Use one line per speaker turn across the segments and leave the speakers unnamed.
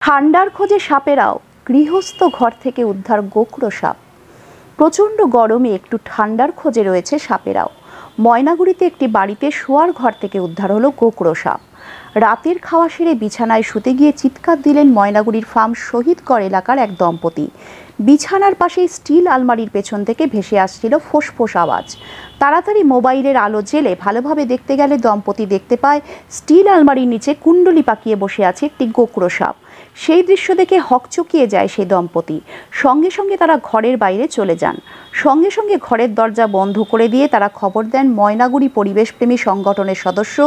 ঠান্ডার খোঁজে সাপেরাও, গৃহস্থ ঘর থেকে উদ্ধার গোকড়ো সাপ। প্রচণ্ড গরমে একটু ঠান্ডার খোঁজে রয়েছে সাপেরাও। ময়নাগুড়িতে একটি বাড়িতে শোয়ার ঘর থেকে উদ্ধার হলো গোকড়ো সাপ। রাতের খাওয়া সেরে বিছানায় শুতে গিয়ে চিৎকার দিলেন ময়নাগুড়ির ফার্ম শহীদগড় এলাকার এক দম্পতি। বিছানার পাশে স্টিল আলমারির পেছন থেকে ভেসে আসছিল ফোঁস আওয়াজ। তাড়াতাড়ি মোবাইলের আলো জেলে ভালোভাবে দেখতে গেলে দম্পতি দেখতে পায় স্টিল আলমারির নিচে কুণ্ডলি পাকিয়ে বসে আছে একটি গোকড়ো সাপ। সেই দৃশ্য দেখে হকচকিয়ে যায় সেই দম্পতি। সঙ্গে সঙ্গে তারা ঘরের বাইরে চলে যান। সঙ্গে সঙ্গে ঘরের দরজা বন্ধ করে দিয়ে তারা খবর দেন ময়নাগুড়ি পরিবেশপ্রেমী সংগঠনের সদস্য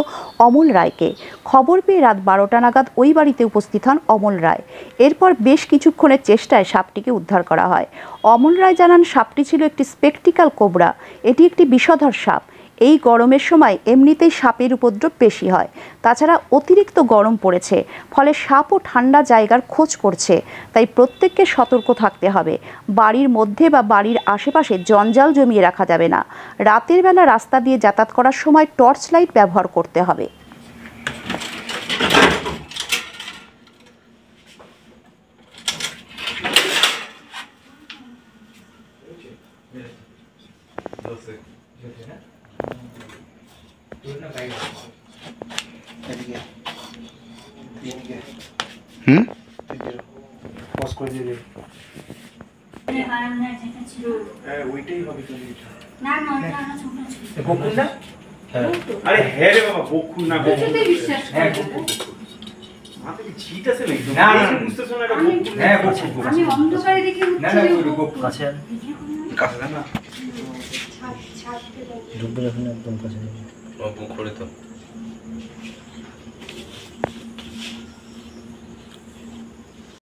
অমল রায়কে। খবর পেয়ে রাত 12টা নাগাদ ওই বাড়িতে উপস্থিত হন অমল রায়। এরপর বেশ কিছুক্ষণের চেষ্টায় সাপটিকে উদ্ধার করা হয়। অমল রায় জানান, সাপটি ছিল একটি স্পেকটিক্যাল কোবরা। এটি একটি বিষধর সাপ। এই গরমের সময় এমনিতেই সাপের উপদ্রব বেশি হয়, তাছাড়া অতিরিক্ত গরম পড়েছে, ফলে সাপও ঠান্ডা জায়গার খোঁজ করছে। তাই প্রত্যেককে সতর্ক থাকতে হবে। বাড়ির মধ্যে বা বাড়ির আশেপাশে জঞ্জাল জমিয়ে রাখা যাবে না। রাতের বেলা রাস্তা দিয়ে যাতায়াত করার সময় টর্চ লাইট ব্যবহার করতে হবে।
ওইটাই হবে তো না না বকুলটা আরে হ্যাঁ রে বাবা বকুল না কিছুতেই বিশ্বাস হ্যাঁ বকুল মাথায় ছিট আছে না একদম না বুঝতেছ না এটা বকুল হ্যাঁ বকুল আমি অন্ধকারে দেখে না না বকুল কাছে কাছে না ছাড়তে দাও ডুববে যখন একদম কাছে ও বকুল করে তো